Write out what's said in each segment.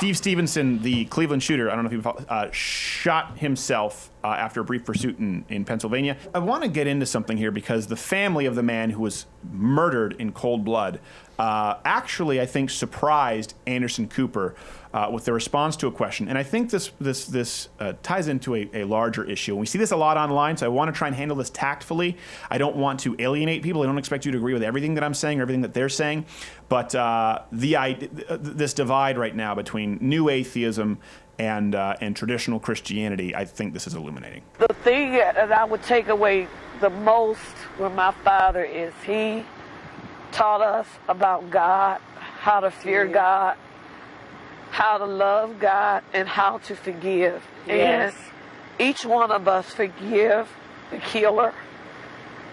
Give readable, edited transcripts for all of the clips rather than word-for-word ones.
Steve Stevenson, the Cleveland shooter, I don't know if you follow, shot himself after a brief pursuit in Pennsylvania. I want to get into something here because the family of the man who was murdered in cold blood actually, I think, surprised Anderson Cooper with their response to a question. And I think this ties into a larger issue. And we see this a lot online, so I want to try and handle this tactfully. I don't want to alienate people. I don't expect you to agree with everything that I'm saying or everything that they're saying. But this divide right now between new atheism and traditional Christianity, I think this is illuminating. The thing that I would take away the most from my father is he taught us about God, how to fear God, how to love God, and how to forgive. Yes. And each one of us forgive the killer,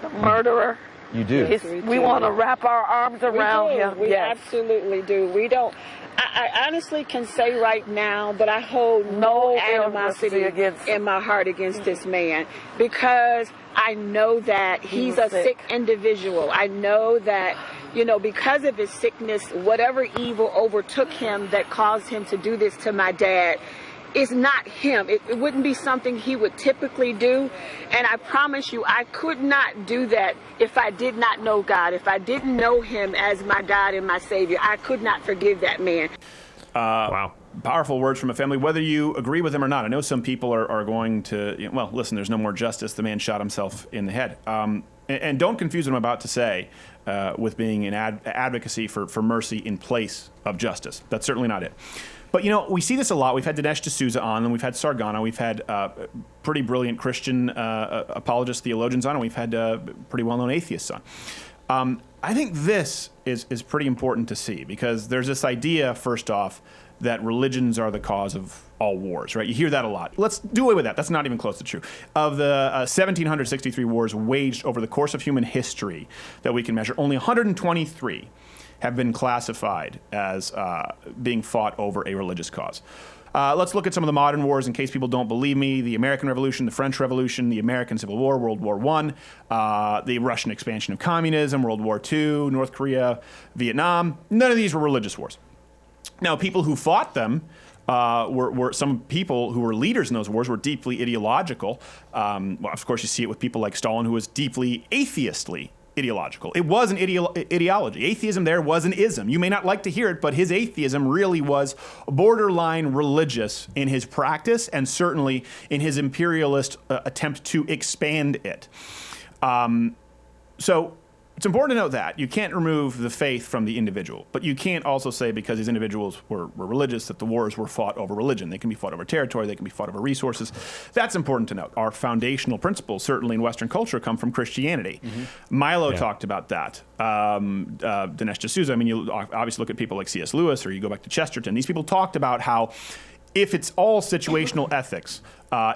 the murderer. You do. We want to wrap our arms around him. We absolutely do. We don't. I honestly can say right now that I hold no animosity in my heart against this man, because I know that he's a sick individual. I know that, you know, because of his sickness, whatever evil overtook him that caused him to do this to my dad, is not him. It wouldn't be something he would typically do. And I promise you, I could not do that if I did not know God. If I didn't know him as my God and my Savior, I could not forgive that man. Wow. Powerful words from a family, whether you agree with him or not. I know some people are going to, well, listen, there's no more justice. The man shot himself in the head. And don't confuse what I'm about to say with being an advocacy for mercy in place of justice. That's certainly not it. But, you know, we see this a lot. We've had Dinesh D'Souza on, and we've had Sargana. We've had pretty brilliant Christian apologist theologians on, and we've had pretty well-known atheists on. I think this is pretty important to see, because there's this idea, first off, that religions are the cause of all wars, right? You hear that a lot. Let's do away with that. That's not even close to true. Of the 1,763 wars waged over the course of human history that we can measure, only 123 have been classified as being fought over a religious cause. Let's look at some of the modern wars in case people don't believe me. The American Revolution, the French Revolution, the American Civil War, World War I, the Russian expansion of communism, World War II, North Korea, Vietnam. None of these were religious wars. Now, people who fought them were some people who were leaders in those wars were deeply ideological. Well, of course, you see it with people like Stalin, who was deeply atheistly ideological. It was an ideology. Atheism there was an ism. You may not like to hear it, but his atheism really was borderline religious in his practice, and certainly in his imperialist attempt to expand it. So it's important to note that you can't remove the faith from the individual, but you can't also say because these individuals were religious that the wars were fought over religion. They can be fought over territory, they can be fought over resources. That's important to note. Our foundational principles, certainly in Western culture, come from Christianity. Mm-hmm. Milo talked about that. Dinesh D'Souza, I mean, you obviously look at people like C.S. Lewis, or you go back to Chesterton. These people talked about how if it's all situational ethics,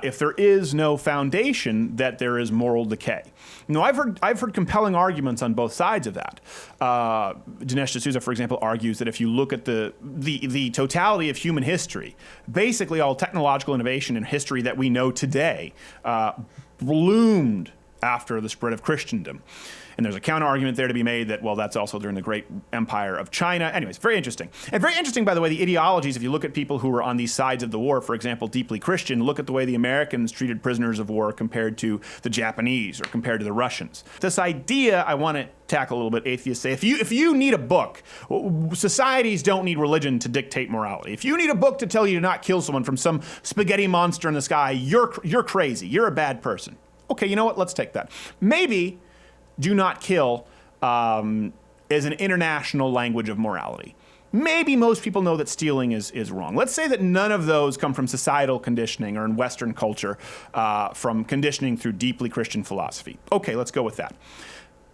if there is no foundation, that there is moral decay. You know, I've heard compelling arguments on both sides of that. Dinesh D'Souza, for example, argues that if you look at the totality of human history, basically all technological innovation in history that we know today bloomed after the spread of Christendom. And there's a counter-argument there to be made that, well, that's also during the great empire of China. Anyways, very interesting. And very interesting, by the way, the ideologies, if you look at people who were on these sides of the war, for example, deeply Christian, look at the way the Americans treated prisoners of war compared to the Japanese or compared to the Russians. This idea I want to tackle a little bit. Atheists say, if you need a book, societies don't need religion to dictate morality. If you need a book to tell you to not kill someone from some spaghetti monster in the sky, you're crazy. You're a bad person. Okay, you know what? Let's take that. Maybe do not kill is an international language of morality. Maybe most people know that stealing is wrong. Let's say that none of those come from societal conditioning or in Western culture from conditioning through deeply Christian philosophy. Okay, let's go with that.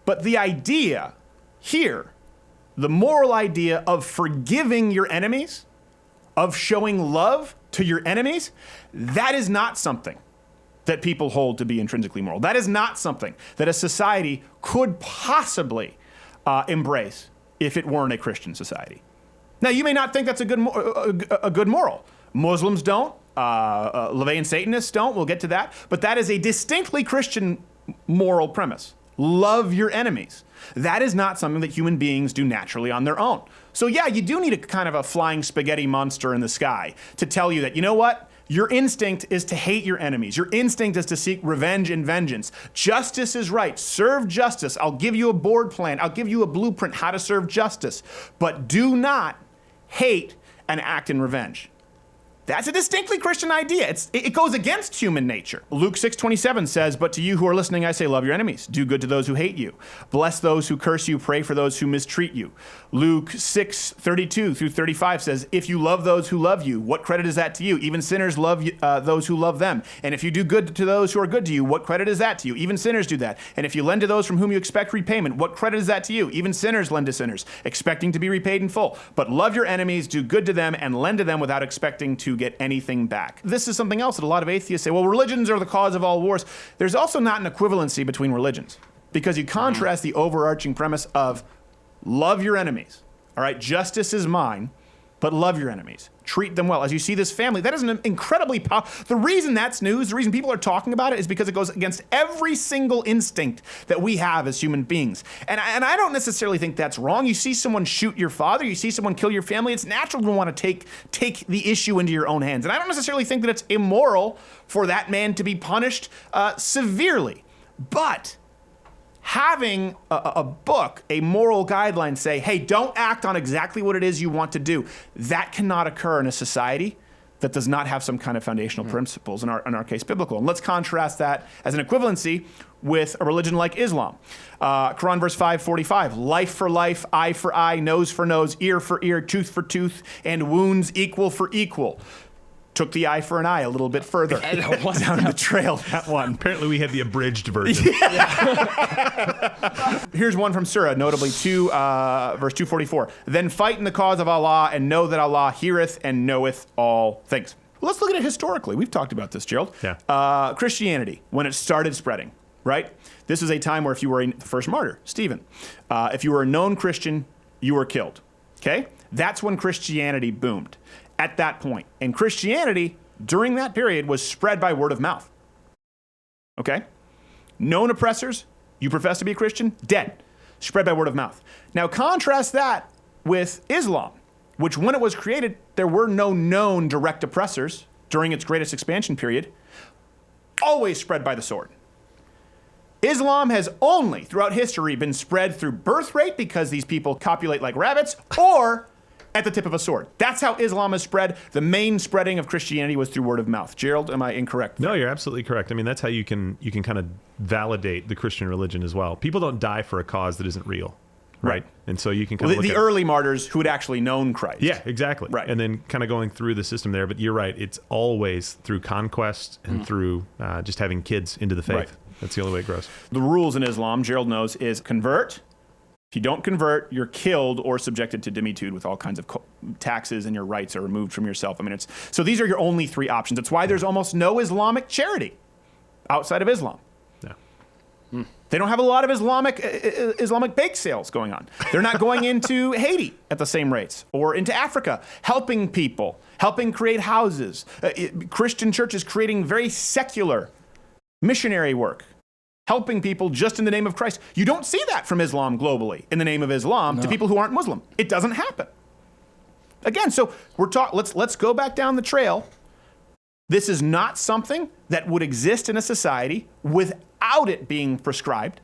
But the idea here, the moral idea of forgiving your enemies, of showing love to your enemies, that is not something that people hold to be intrinsically moral. That is not something that a society could possibly embrace if it weren't a Christian society. Now, you may not think that's a good moral. Muslims don't. LaVeyan Satanists don't. We'll get to that. But that is a distinctly Christian moral premise. Love your enemies. That is not something that human beings do naturally on their own. So yeah, you do need a kind of a flying spaghetti monster in the sky to tell you that, you know what? Your instinct is to hate your enemies. Your instinct is to seek revenge and vengeance. Justice is right. Serve justice. I'll give you a board plan. I'll give you a blueprint how to serve justice. But do not hate and act in revenge. That's a distinctly Christian idea. It goes against human nature. Luke 6:27 says, "But to you who are listening, I say, love your enemies. Do good to those who hate you. Bless those who curse you. Pray for those who mistreat you." Luke 6:32 through 35 says, "If you love those who love you, what credit is that to you? Even sinners love those who love them. And if you do good to those who are good to you, what credit is that to you? Even sinners do that. And if you lend to those from whom you expect repayment, what credit is that to you? Even sinners lend to sinners, expecting to be repaid in full. But love your enemies, do good to them, and lend to them without expecting to get anything back." This is something else that a lot of atheists say, well, religions are the cause of all wars. There's also not an equivalency between religions, because you contrast the overarching premise of love your enemies. All right, justice is mine, but love your enemies. Treat them well. As you see this family, that is an incredibly powerful. The reason that's news, the reason people are talking about it, is because it goes against every single instinct that we have as human beings. And I don't necessarily think that's wrong. You see someone shoot your father, you see someone kill your family, it's natural to want to take the issue into your own hands. And I don't necessarily think that it's immoral for that man to be punished severely. But having a book, a moral guideline say, hey, don't act on exactly what it is you want to do, that cannot occur in a society that does not have some kind of foundational principles, in our case, biblical. And let's contrast that as an equivalency with a religion like Islam. Quran verse 545, life for life, eye for eye, nose for nose, ear for ear, tooth for tooth, and wounds equal for equal. Took the eye for an eye a little bit further down the trail, that one. Apparently we had the abridged version. Here's one from Surah, notably verse 244. Then fight in the cause of Allah and know that Allah heareth and knoweth all things. Well, let's look at it historically. We've talked about this, Gerald. Yeah. Christianity, when it started spreading, right? This is a time where if you were the first martyr, Stephen, if you were a known Christian, you were killed, okay? That's when Christianity boomed. At that point. And Christianity, during that period, was spread by word of mouth. Okay? Known oppressors, you profess to be a Christian, dead. Spread by word of mouth. Now contrast that with Islam, which when it was created, there were no known direct oppressors during its greatest expansion period, always spread by the sword. Islam has only, throughout history, been spread through birth rate because these people copulate like rabbits, or at the tip of a sword. That's how Islam has spread. The main spreading of Christianity was through word of mouth. Gerald, am I incorrect? No, you're absolutely correct. I mean, that's how you can kind of validate the Christian religion as well. People don't die for a cause that isn't real. Right. And so you can kind of look the at early martyrs who had actually known Christ. Yeah, exactly. Right. And then kind of going through the system there. But you're right. It's always through conquest and through just having kids into the faith. Right. That's the only way it grows. The rules in Islam, Gerald knows, is convert. If you don't convert, you're killed or subjected to dimitude with all kinds of taxes, and your rights are removed from yourself. I mean, so these are your only three options. That's why there's almost no Islamic charity outside of Islam. Yeah. They don't have a lot of Islamic bake sales going on. They're not going into Haiti at the same rates, or into Africa, helping people, helping create houses. Christian churches creating very secular missionary work, helping people just in the name of Christ. You don't see that from Islam globally, in the name of Islam, to people who aren't Muslim. It doesn't happen. Again, so let's go back down the trail. This is not something that would exist in a society without it being prescribed,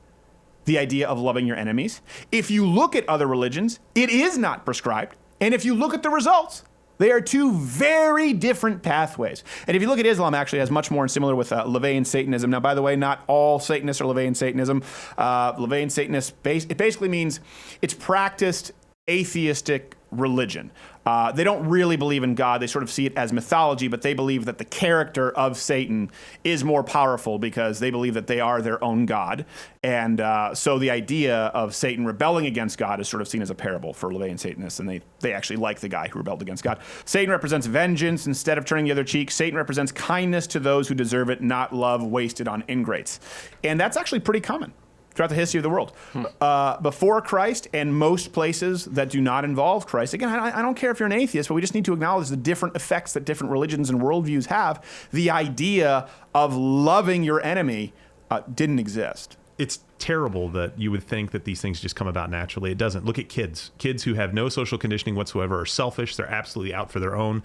the idea of loving your enemies. If you look at other religions, it is not prescribed. And if you look at the results, they are two very different pathways. And if you look at Islam, actually, it has much more and similar with LaVeyan Satanism. Now, by the way, not all Satanists are LaVeyan Satanism. LaVeyan Satanist, it basically means it's practiced atheistic religion. They don't really believe in God. They sort of see it as mythology, but they believe that the character of Satan is more powerful because they believe that they are their own God. And so the idea of Satan rebelling against God is sort of seen as a parable for LaVeyan Satanists, and they actually like the guy who rebelled against God. Satan represents vengeance instead of turning the other cheek. Satan represents kindness to those who deserve it, not love wasted on ingrates. And that's actually pretty common throughout the history of the world. Before Christ and most places that do not involve Christ. Again, I don't care if you're an atheist, but we just need to acknowledge the different effects that different religions and worldviews have. The idea of loving your enemy didn't exist. it's terrible that you would think that these things just come about naturally. It doesn't. Look at kids. Kids who have no social conditioning whatsoever are selfish. They're absolutely out for their own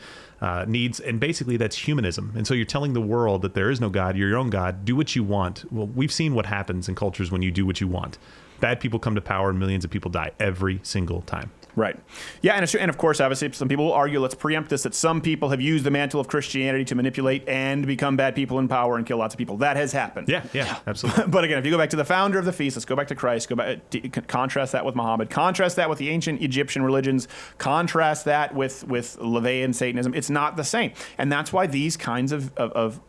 needs. And basically that's humanism. And so you're telling the world that there is no God. You're your own God. Do what you want. Well, we've seen what happens in cultures when you do what you want. Bad people come to power and millions of people die every single time. Right. Yeah, and of course, obviously, some people will argue, let's preempt this, that some people have used the mantle of Christianity to manipulate and become bad people in power and kill lots of people. That has happened. Yeah, absolutely. But again, if you go back to the founder of the feast, let's go back to Christ, contrast that with Muhammad, contrast that with the ancient Egyptian religions, contrast that with Levian Satanism. It's not the same. And that's why these kinds of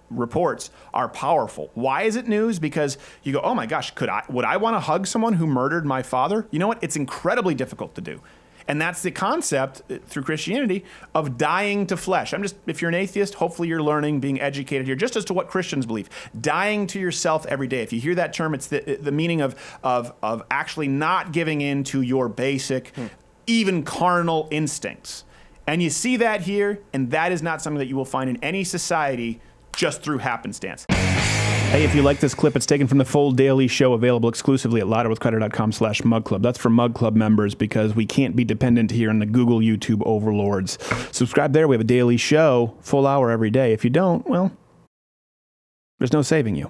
reports are powerful. Why is it news? Because you go, oh my gosh, would I want to hug someone who murdered my father? You know what? It's incredibly difficult to do. And that's the concept through Christianity of dying to flesh. If you're an atheist, hopefully you're learning, being educated here, just as to what Christians believe. Dying to yourself every day. If you hear that term, it's the meaning of actually not giving in to your basic, even carnal instincts. And you see that here, and that is not something that you will find in any society just through happenstance. Hey, if you like this clip, it's taken from the full daily show available exclusively at louderwithcrowder.com/mugclub. That's for Mug Club members because we can't be dependent here on the Google, YouTube overlords. Subscribe there. We have a daily show, full hour every day. If you don't, well, there's no saving you.